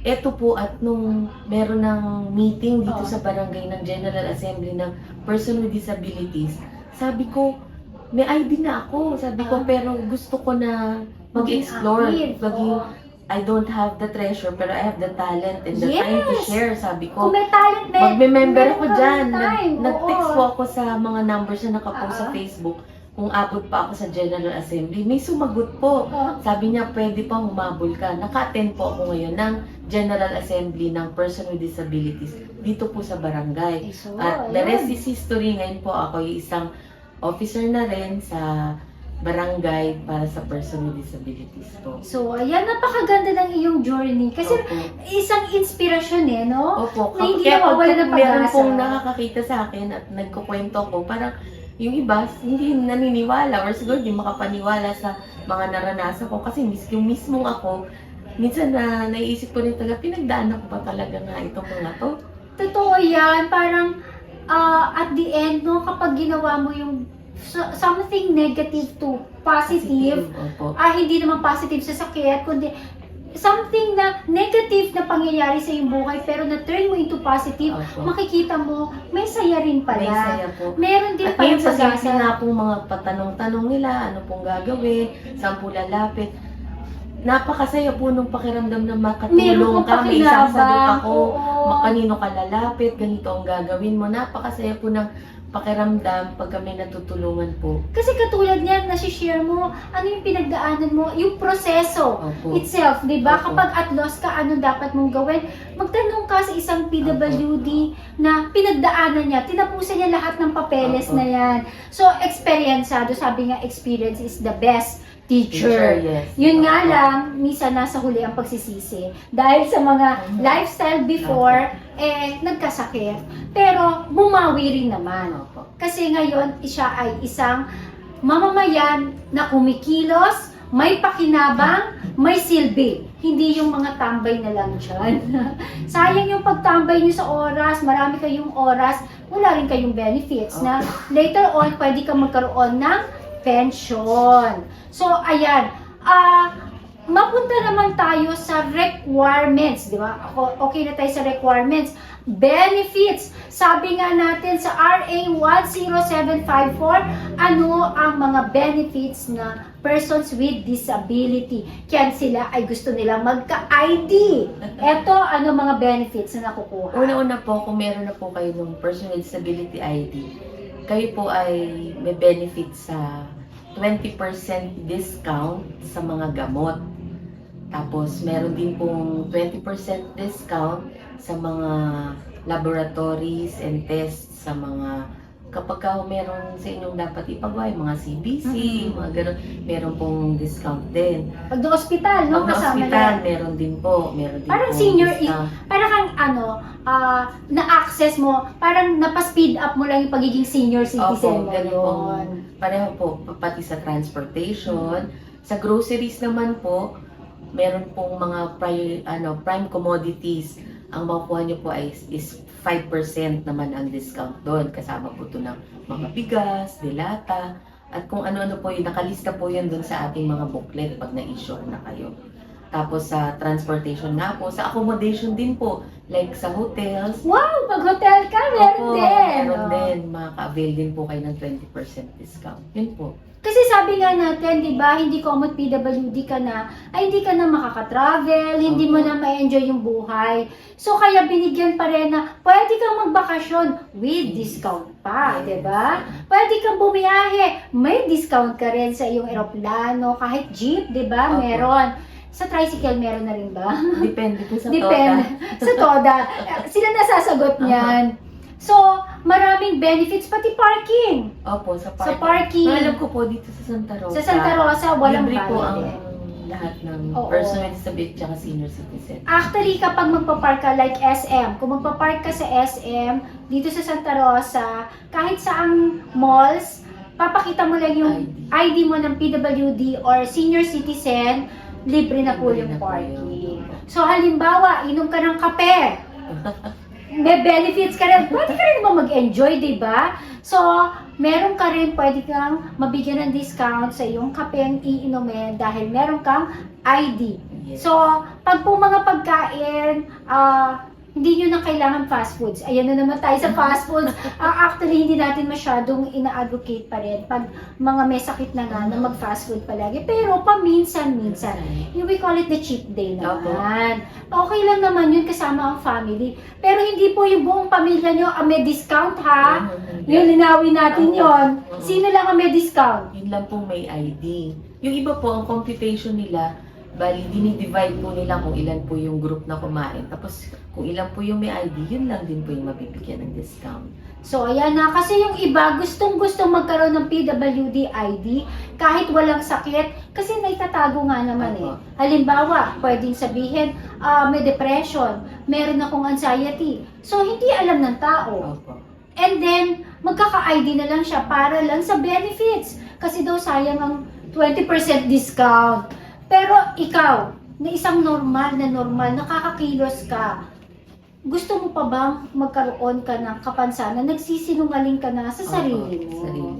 Eto po at nung meron ng meeting dito sa barangay ng General Assembly ng Person with Disabilities, sabi ko, may ID na ako. Sabi ko, pero gusto ko na mag-explore. active. Maging, Oo. I don't have the treasure, pero I have the talent and the Yes! time to share. Sabi Kung ko, may talent, magme-member ako meron dyan. kang time. Nag-text Oo. po ako sa mga numbers na nakapost sa Facebook. Kung abot pa ako sa General Assembly, may sumagot po. Oo. Sabi niya, pwede pa humabol ka. Naka-attend po ako ngayon ng General Assembly ng Person with Disabilities dito po sa barangay. So, At the ayun. rest is history. Ngayon po ako yung isang officer na rin sa barangay para sa Person with Disabilities po. So, ayan, napakaganda ng iyong journey. Kasi Opo. isang inspirasyon no? Opo. Na hindi Kaya nawawala ng meron pag-asa. pong nakakakita sa akin at nagkukwento ko, parang yung iba hindi naniniwala or siguro hindi makapaniwala sa mga naranasan ko kasi yung mismong ako, minsan na naiisip ko rin talaga, pinagdaanan ko ba talaga nga itong mga to? Totoo yan. Parang, at the end, no, kapag ginawa mo yung something negative to positive, Opo. hindi naman positive sa sakit, kundi something na negative na pangyayari sa iyong buhay, pero na-turn mo into positive, Opo. makikita mo, may saya rin pala. May saya po. Meron din At pala ngayon sa simple pag-asa. nga pong mga patanong-tanong nila, ano pong gagawin, saan po lalapit. Napakasaya po nung pakiramdam na Meron makatulong kang ka, may isasagot pakinabang, ako, oo. kanino ka lalapit, ganito ang gagawin mo. Napakasaya po ng pakiramdam pag kami natutulungan po. Kasi katulad niyan, nasi-share mo, ano yung pinagdaanan mo, yung proseso Opo. itself, di ba? Opo. Kapag at loss ka, ano dapat mong gawin? Magtanong ka sa isang PWD na pinagdaanan niya, tinapusan niya lahat ng papeles Opo. na yan. So, experiencado, sabi nga, experience is the best teacher. Yes. Yun nga Opo. lang, minsan nasa huli ang pagsisisi. Dahil sa mga lifestyle before, nagkasakit. Pero bumawi rin naman. Opo. Kasi ngayon, siya ay isang mamamayan na kumikilos, may pakinabang, may silbi. Hindi yung mga tambay na lang dyan. Sayang yung pagtambay nyo sa oras, marami kayong oras, wala rin kayong benefits na later on, pwede ka magkaroon ng pension. So, ayan. Mapunta naman tayo sa requirements, di ba? Okay na tayo sa requirements. Benefits. Sabi nga natin sa RA 10754, ano ang mga benefits na persons with disability? Kaya sila ay gusto nilang magka-ID. Eto, ano mga benefits na nakukuha? Una-una po, kung meron na po kayo ng Person with Disability ID, kayo po ay may benefit sa 20% discount sa mga gamot. Tapos, meron din pong 20% discount sa mga laboratories and tests sa mga kapag ka meron sa inyong dapat ipagawa, yung mga CBC, mga gano'n, meron pong discount din. Pag na ospital, no? Pag na Kasama hospital, yan. meron din po. Meron din Parang pong senior, discount. parang kang na-access mo, parang napaspeed up mo lang yung pagiging senior citizen Opo, mo ganun po. yun. Pareho po, pati sa transportation. Sa groceries naman po, meron pong mga prime commodities. Ang makukuha nyo po is 5% naman ang discount doon. Kasama po ito ng mga bigas, delata, at kung ano-ano po yun, nakalista po yun doon sa ating mga booklet pag na-issue na kayo. Tapos sa transportation nga po, sa accommodation din po, like sa hotels. Wow! Pag hotel ka, meron Opo, din. meron Oh. din. Makaka-avail din po kayo ng 20% discount. Yun po. Kasi sabi nga natin, di ba, hindi common PWD ka na, ay hindi ka na makaka-travel, hindi mo Opo. na ma-enjoy yung buhay. So kaya binigyan pa rin na pwede kang magbakasyon with discount pa, di ba? Pwede kang bumiyahe, may discount ka rin sa iyong eroplano, kahit jeep, di ba, Opo. meron. Sa tricycle, meron na rin ba? Depende po sa Depende. Sa TODA. Sila nasasagot niyan. So, maraming benefits, pati parking. Opo, sa Sa parking. parking. Ang alam ko po dito sa Santa Rosa. Sa Santa Rosa, walang libre po bayad ang eh. lahat ng Oo. person with disability at senior citizen. Actually, kapag magpapark ka like SM, kung magpapark ka sa SM, dito sa Santa Rosa, kahit saang malls, papakita mo lang yung ID mo ng PWD or senior citizen, libre na po Libre yung na po parking. yun. So, halimbawa, inom ka ng kape, may benefits ka rin, pwede ka rin naman mag-enjoy, di ba? So, meron ka rin, pwede kang mabigyan ng discount sa iyong kape ang iinumin dahil meron kang ID. Yes. So, pag po mga pagkain, hindi nyo na kailangan fast foods. Ayan na naman tayo sa fast foods. Actually, hindi natin masyadong ina-advocate pa rin pag mga may sakit na nga na mag-fast food palagi. Pero paminsan-minsan, we call it the cheat day naman. Okay lang naman yun kasama ang family. Pero hindi po yung buong pamilya nyo may discount ha. Yung linawin natin yon. Sino lang ang may discount? Yun lang po may ID. Yung iba po, ang computation nila, bali, dinidivide po nila kung ilan po yung group na kumain. Tapos, kung ilan po yung may ID, yun lang din po yung mabibigyan ng discount. So, ayan na. Kasi yung iba, gustong-gustong magkaroon ng PWD ID kahit walang sakit. Kasi naitatago nga naman eh. Opo. Halimbawa, pwedeng sabihin, may depression, meron akong anxiety. So, hindi alam ng tao. Opo. And then, magkaka-ID na lang siya para lang sa benefits. Kasi daw sayang ang 20% discount. Pero ikaw, na isang normal, nakakakilos ka, gusto mo pa bang magkaroon ka ng kapansanan? Nagsisinungaling ka na sa sarili mo. Sarili.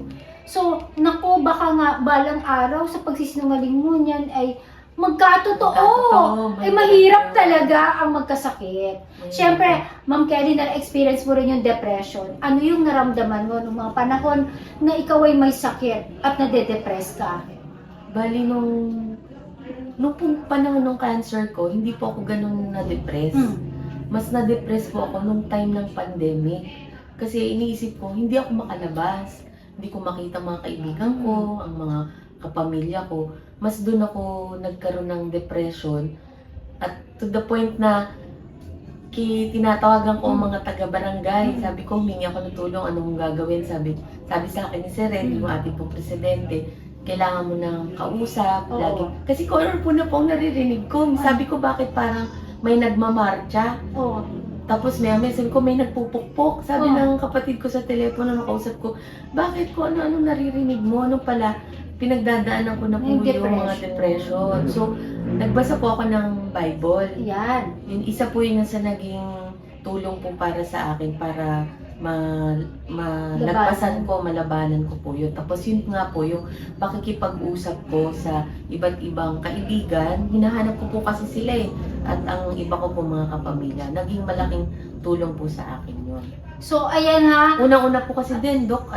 So, naku, baka nga balang araw sa pagsisinungaling mo niyan ay magkatotoo. Ay mahirap talaga ang magkasakit. Siyempre, Ma'am Kelly, na-experience mo rin yung depression. Ano yung naramdaman mo nung mga panahon na ikaw ay may sakit at nade-depress ka? Bali, nung panahon ng cancer ko, hindi po ako ganun na-depress. Mas na-depress po ako nung time ng pandemic. Kasi iniisip ko, hindi ako makalabas. Hindi ko makita mga kaibigan ko, ang mga kapamilya ko. Mas doon ako nagkaroon ng depression. At to the point na tinatawagan ko ang mga taga-barangay. Sabi ko, humingi ako ng tulong, anong gagawin? Sabi sa akin ni Sir Red, yung ating pong presidente, kailangan mo nang kausap, Oo. lagi. Kasi color po na po ang naririnig ko. Sabi ko, bakit parang may nagmamarcha? Oo. Tapos maya sabi ko, may nagpupukpok. Sabi ng kapatid ko sa telepono, nakausap ko, bakit ko ano naririnig mo? Ano pala, pinagdadaanan ko na po Yung yung mga depression. So, nagbasa po ako ng Bible. Yan. Yun, isa po yun sa naging tulong po para sa akin para malagpasan ko, malabanan ko po yun. Tapos yun nga po yung pakikipag-usap ko sa iba't ibang kaibigan. Hinahanap ko po kasi sila eh. At ang iba ko po mga kapamilya. Naging malaking tulong po sa akin yun. So, ayan ha. Unang-una po kasi din, Dok,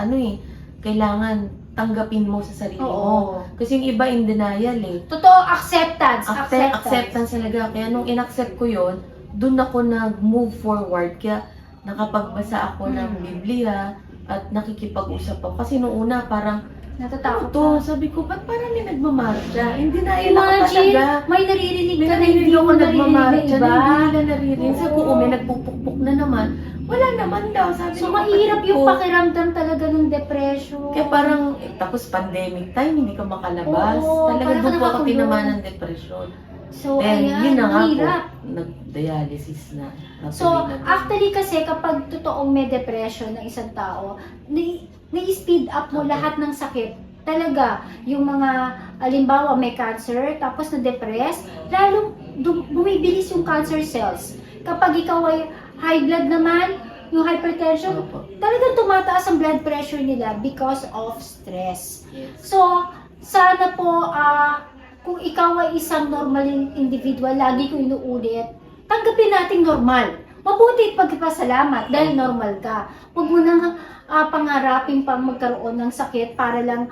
kailangan tanggapin mo sa sarili mo. Oo. Kasi yung iba in denial eh. Totoo, acceptance. Acceptance talaga. Kaya nung in-accept ko yun, dun ako nag-move forward. Kaya nakapagbasa ako ng Biblia at nakikipag-usap ako. Kasi nung una parang, Natatakot to, ka. sabi ko, ba't parang may nagmamarcha? Hindi na yun ako talaga. May naririnig May ka na hindi narinig mo ako naririnig na nagmamarcha iba. na hindi nila naririnig. Sabi ko, Oo. may nagpupukpuk na naman. Wala naman daw. Sabi So, ng mahirap kapatid yung ko. pakiramdam talaga ng depression. Kaya parang, tapos pandemic time, hindi ka makalabas. Oo, Talaga parang doon po ako nakakulong. tinamaan ng depression. So, Then, ayan, yun na nga po, hirap. nag-dialysis na. So, actually kasi kapag totoong may depression ng isang tao, ni-speed up mo Okay. lahat ng sakit. Talaga, yung mga, halimbawa may cancer, tapos na-depress, lalong bumibilis yung cancer cells. Kapag ikaw ay high blood naman, yung hypertension, Opo. talagang tumataas ang blood pressure nila because of stress. Yes. So, sana po, kung ikaw ay isang normal individual, lagi ko inuulit, tanggapin nating normal. Mabuti pagpasalamat dahil normal ka. Huwag mo nang pangarapin pang magkaroon ng sakit para lang,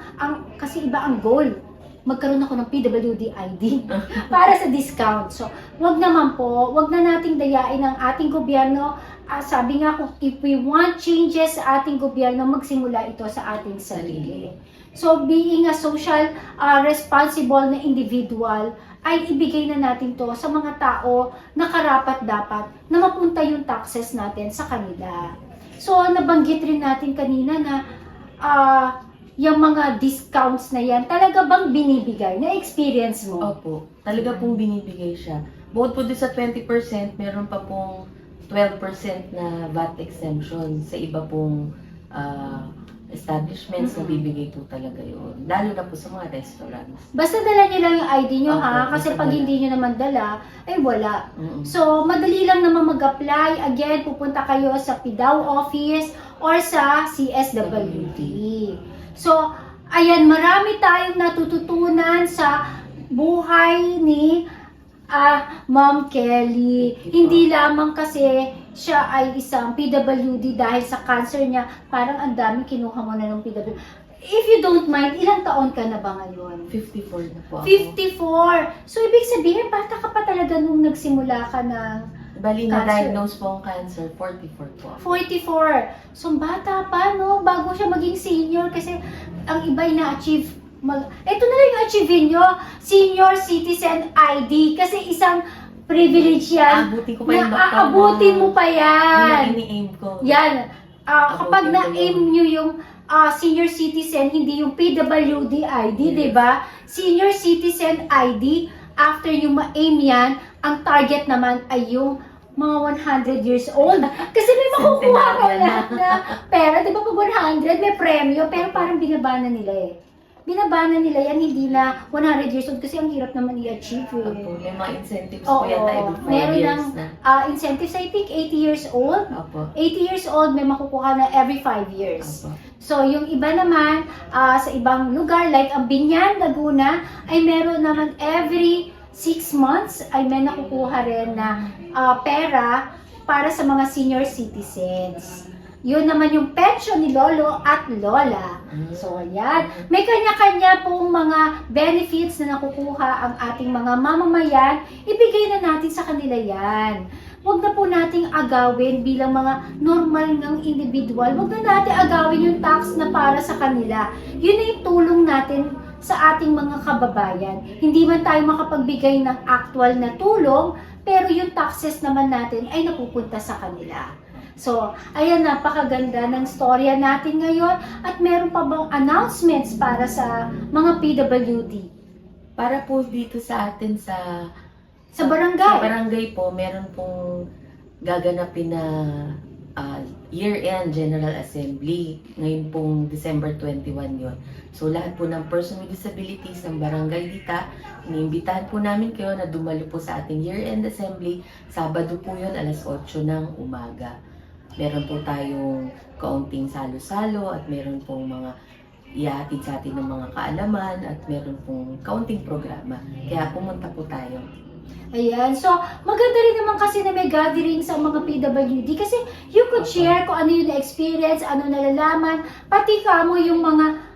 kasi iba ang goal. Magkaroon ako ng PWD ID para sa discount. So, wag naman po, wag na nating dayain ang ating gobyerno. Sabi nga kung if we want changes sa ating gobyerno, magsimula ito sa ating sarili. So, being a social responsible na individual, ay ibigay na natin to sa mga tao na karapat-dapat na mapunta yung taxes natin sa kanila. So, nabanggit rin natin kanina na yung mga discounts na yan, talaga bang binibigay? Na-experience mo? Opo, talaga pong binibigay siya. Bukod po doon sa 20%, meron pa pong 12% na VAT exemption sa iba pong establishments na bibigay po talaga yun. Lalo na po sa mga restaurants. Basta dala nyo lang yung ID nyo Opo, ha, kasi basta pag dala. hindi nyo naman dala, ay wala. Mm-mm. So, madali lang naman mag-apply. Again, pupunta kayo sa PDAW office or sa CSWD. So, ayan, marami tayong natututunan sa buhay ni Ma'am Kelly. Thank you po. Hindi lamang kasi siya ay isang PWD dahil sa cancer niya, parang ang dami kinuha mo na ng PWD. If you don't mind, ilang taon ka na ba ngayon? 54 na po ako. 54! So, ibig sabihin, bata ka pa talaga nung nagsimula ka ng Bali, Cancer. na-diagnose po ang cancer, 44 po ako. 44. So, bata pa, no? Bago siya maging senior kasi ang iba'y na-achieve. Ito na lang yung achieve nyo, Senior Citizen ID. Kasi isang privilege yan. Abutin ko pa yung Na doktor. aabutin mo pa yan. Yung ini-aim ko. Yan. Kapag Abutin ko na-aim nyo yung senior citizen, hindi yung PWD ID, Yes. di ba? Senior Citizen ID, after nyo ma-aim yan, ang target naman ay yung mga 100 years old. Kasi may makukuha ka Centenarian na pera. Di ba pag 100, may premyo, pero parang binabana nila eh. Binabana nila yan, hindi na 100 years old kasi ang hirap naman i-achieve eh. Opo, may mga incentives Oo, po yata every 5 meron years ng na. incentives, I think 80 years old. Opo. 80 years old, may makukuha na every 5 years. Opo. So, yung iba naman, sa ibang lugar, like ang Binyan, Laguna, ay meron naman every 6 months, ay may nakukuha rin na pera para sa mga senior citizens. Yun naman yung pension ni Lolo at Lola. So, ayan. May kanya-kanya pong mga benefits na nakukuha ang ating mga mamamayan. Ibigay na natin sa kanila yan. Huwag na po nating agawin bilang mga normal ng individual. Huwag na natin agawin yung tax na para sa kanila. Yun na yung tulong natin sa ating mga kababayan. Hindi man tayo makapagbigay ng actual na tulong, pero yung taxes naman natin ay napupunta sa kanila. So, ayan, napakaganda ng storya natin ngayon. At meron pa bang announcements para sa mga PWD? Para po dito sa atin sa Barangay? Sa barangay po, meron pong gaganapin na year-end General Assembly. Ngayon pong December 21 yon. So lahat po ng person with disabilities ng Barangay Dita, iniimbitahan po namin kayo na dumalo po sa ating year-end assembly. Sabado po yun, alas 8 ng umaga. Meron po tayong kaunting salo-salo at meron pong mga ihahatid sa atin ng mga kaalaman at meron pong kaunting programa. Kaya pumunta po tayo. Ayan. So, maganda rin naman kasi na may gathering sa mga PWD kasi you could share kung ano yung na-experience, ano nalalaman, pati ka mo yung mga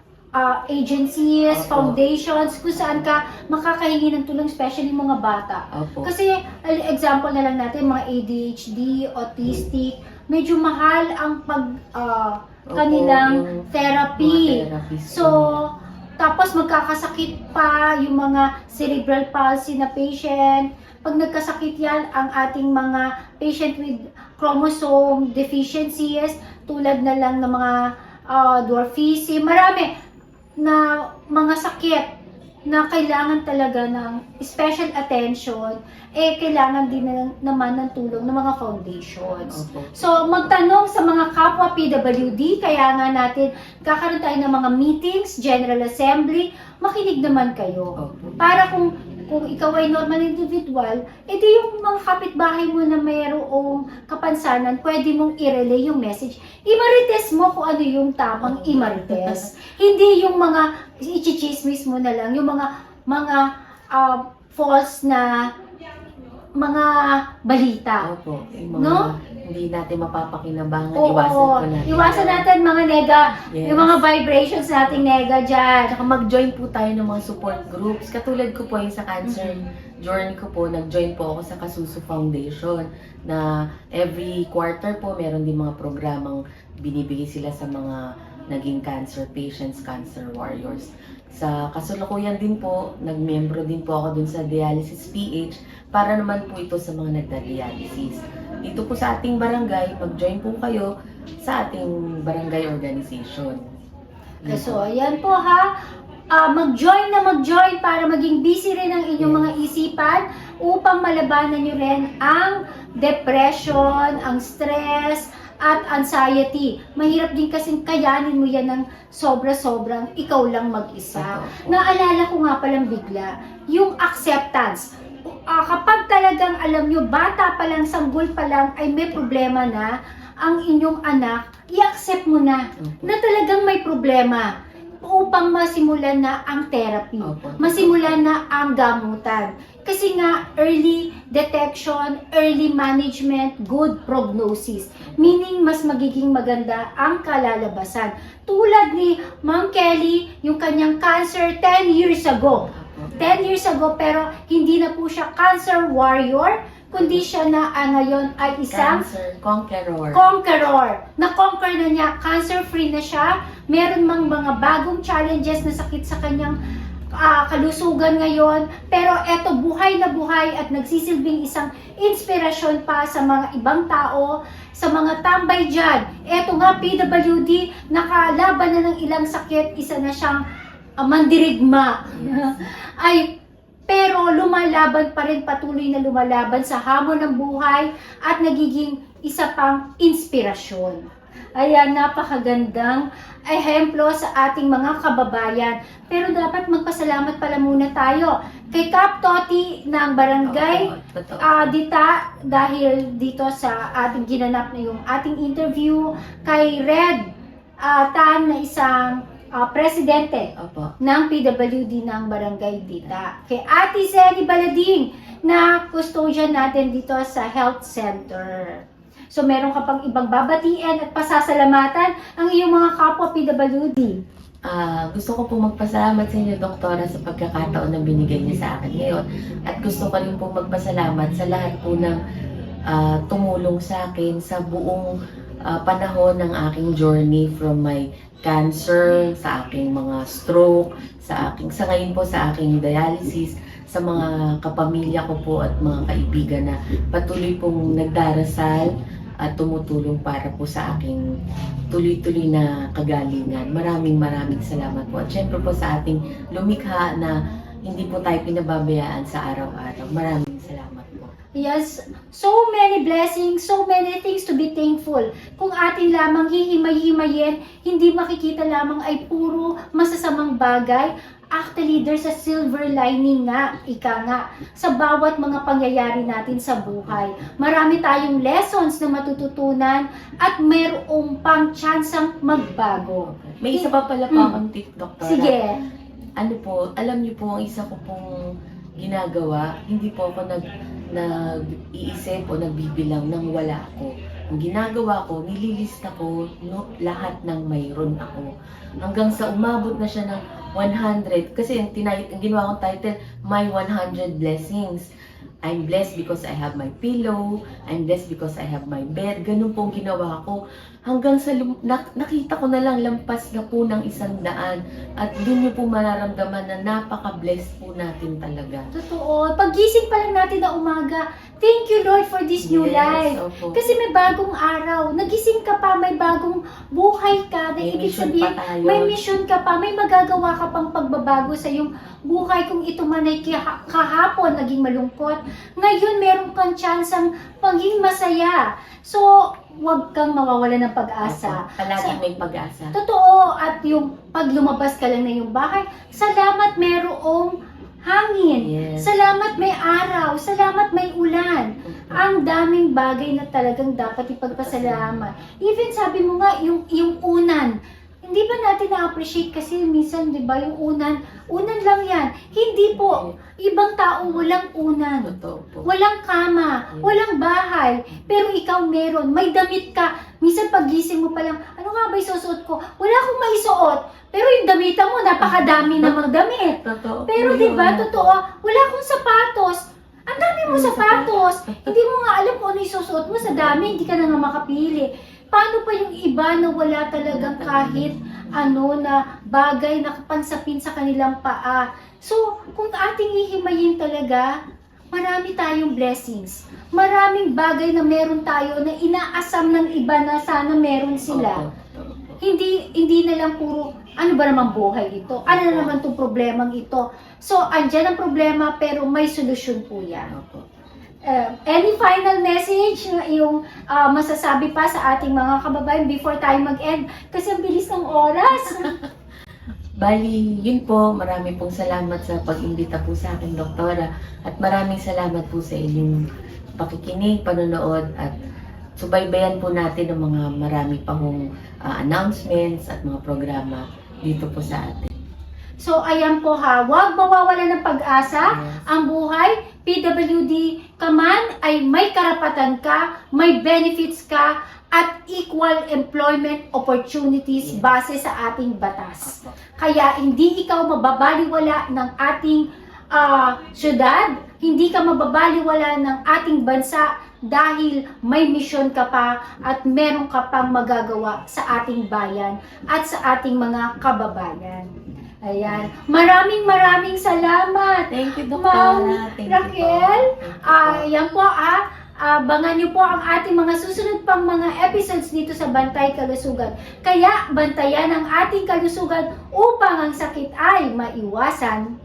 agencies, Opo. foundations, kung saan ka makakahingi ng tulong, especially mga bata. Opo. Kasi, example na lang natin, mga ADHD, autistic, medyo mahal ang kanilang yung therapy. mga therapies So, tapos magkakasakit pa yung mga cerebral palsy na patient. Pag nagkasakit yan, ang ating mga patient with chromosome deficiencies, tulad na lang ng mga dwarfism, marami na mga sakit na kailangan talaga ng special attention, kailangan din naman ng tulong ng mga foundations. Opo. So, magtanong sa mga kapwa PWD, kaya nga natin kakaroon tayo ng mga meetings, General Assembly, makinig naman kayo. Opo. Para kung ikaw ay normal individual, edi yung mga kapitbahay mo na mayroong kapansanan, pwede mong i-relay yung message. I-marites mo kung ano yung tamang i-marites. Hindi yung mga i-chismis mo na lang, yung mga false na mga balita. Opo. Yung mga No? hindi natin mapapakinabangan, Oo, iwasan po natin. iwasan natin mga nega, Yes. yung mga vibrations nating nega dyan. Tsaka mag-join po tayo ng mga support groups. Katulad ko po yung sa cancer journey ko po, nag-join po ako sa Kasusu Foundation na every quarter po meron din mga programang binibigay sila sa mga naging cancer patients, cancer warriors. Sa kasalukuyan din po, nagmembro din po ako dun sa Dialysis PH para naman po ito sa mga nagda-dialysis. Dito po sa ating barangay, mag-join po kayo sa ating barangay organization. So, ayan po ha. Mag-join para maging busy rin ang inyong mga isipan upang malabanan nyo rin ang depression, ang stress, at anxiety. Mahirap din kasing kayanin mo yan ng sobra-sobrang ikaw lang mag-isa. Naalala ko nga palang bigla, yung acceptance. Kapag talagang alam nyo, bata pa lang, sanggol pa lang, ay may problema na ang inyong anak, i-accept mo na talagang may problema upang masimulan na ang therapy, masimulan na ang gamutan. Kasi nga, early detection, early management, good prognosis. Meaning, mas magiging maganda ang kalalabasan. Tulad ni Ma'am Kelly, yung kanyang cancer 10 years ago. 10 years ago, pero hindi na po siya cancer warrior, kundi siya na ngayon ay isang Cancer conqueror. Na-conquer na niya, cancer-free na siya. Meron mang mga bagong challenges na sakit sa kanyang kalusugan ngayon. Pero eto, buhay na buhay at nagsisilbing isang inspirasyon pa sa mga ibang tao, sa mga tambay dyan. Eto nga, PWD, nakalaban na ng ilang sakit, isa na siyang mandirigma. Pero lumalaban pa rin, patuloy na lumalaban sa hamon ng buhay at nagiging isa pang inspirasyon. Ayan, napakagandang ehemplo sa ating mga kababayan. Pero dapat magpasalamat pala muna tayo kay Kap Toti ng Barangay Dita dahil dito sa ating ginanap na yung ating interview, kay Red Tan na isang presidente ng PWD ng Barangay Dita. Kay Ate Zeni Balading na custodian natin dito sa health center. So meron ka pang ibang babatiin at pasasalamatan ang iyong mga kapwa PWD. Gusto ko po magpasalamat sa inyo, Doktora, sa pagkakataon na binigay niyo sa akin ngayon. At gusto ko rin po magpasalamat sa lahat po ng tumulong sa akin sa buong panahon ng aking journey from my cancer, sa aking mga stroke, sa ngayon po sa aking dialysis, sa mga kapamilya ko po at mga kaibigan na patuloy pong nagdarasal at tumutulong para po sa aking tuloy-tuloy na kagalingan. Maraming salamat po. At syempre po sa ating lumikha na hindi po tayo pinababayaan sa araw-araw. Maraming salamat po. Yes, so many blessings, so many things to be thankful. Kung atin lamang hihimay-himayin, hindi makikita lamang ay puro masasamang bagay. Actually, there's a silver lining nga, ika nga, sa bawat mga pangyayari natin sa buhay. Marami tayong lessons na matututunan at mayroong pang tsansang magbago. May isa pa pala po akong tip, Doktora. Sige. Ano po, alam niyo po, ang isa ko pong ginagawa, hindi po ako nag-iisip o nagbibilang ng wala ako. Ang ginagawa ko, nililista ko lahat ng mayroon ako. Hanggang sa umabot na siya ng 100. Kasi ang ginawa kong title, My 100 Blessings. I'm blessed because I have my pillow. I'm blessed because I have my bed. Ganun pong ginawa ko. hanggang sa nakita ko na lang lampas na po ng 100 at dun niyo po mararamdaman na napaka-blessed po natin talaga. Totoo. Paggising pa lang natin na umaga, thank you Lord for this new life. Opo. Kasi may bagong araw. Nagising ka pa, may bagong buhay ka. Na May ibig mission sabihin, pa tayo. may mission ka pa, may magagawa ka pang pagbabago sa iyong buhay kung ito man ay kahapon naging malungkot. Ngayon, meron kang tsansang maging masaya. So, huwag kang mawawala ng pag-asa. Opo. Palaging may pag-asa. Totoo. At yung pag lumabas ka lang na yung bahay, salamat merong hangin. Yes. Salamat may araw. Salamat may ulan. Ang daming bagay na talagang dapat ipagpasalamat. Even sabi mo nga, yung unan, hindi ba natin na-appreciate kasi minsan, di ba, yung unan lang yan. Hindi po. Ibang tao walang unan. Totoo po. Walang kama, walang bahay, pero ikaw meron, may damit ka. Minsan pagising mo pa lang, ano nga ba isusuot ko? Wala akong maisuot, pero yung damitan mo, napakadami namang damit. Totoo. Pero po di yun. ba, totoo, wala akong sapatos. Ang dami mo sapatos. Hindi mo nga alam kung ano isusuot mo, sa dami, hindi ka na nga makapili. Paano pa yung iba na wala talagang kahit ano na bagay na kapansapin sa kanilang paa? So, kung ating ihimayin talaga, marami tayong blessings. Maraming bagay na meron tayo na inaasam ng iba na sana meron sila. Opo. Hindi na lang puro, ano ba naman buhay ito? Ano na naman itong problemang ito? So, andyan ang problema pero may solusyon po yan. Opo. Any final message na yung masasabi pa sa ating mga kababayan before tayo mag-end? Kasi ang bilis ng oras. Bali, yun po, marami pong salamat sa pag-imbita po sa akin, Doktora. At maraming salamat po sa inyong pakikinig, panonood, at subaybayan po natin ang mga marami pang announcements at mga programa dito po sa atin. So, ayan po ha, huwag mawawala ng pag-asa. Yes. Ang buhay, PWD ka man, ay may karapatan ka, may benefits ka, at equal employment opportunities Yes. base sa ating batas. Opo. Kaya hindi ikaw mababaliwala ng ating syudad, hindi ka mababaliwala ng ating bansa dahil may misyon ka pa at meron ka pang magagawa sa ating bayan at sa ating mga kababayan. Ayan. Maraming salamat. Thank you, Ma'am Doktora. Thank you Raquel. po. Thank you po. Yan po abangan niyo po ang ating mga susunod pang mga episodes dito sa Bantay Kalusugan. Kaya bantayan ang ating kalusugan upang ang sakit ay maiwasan.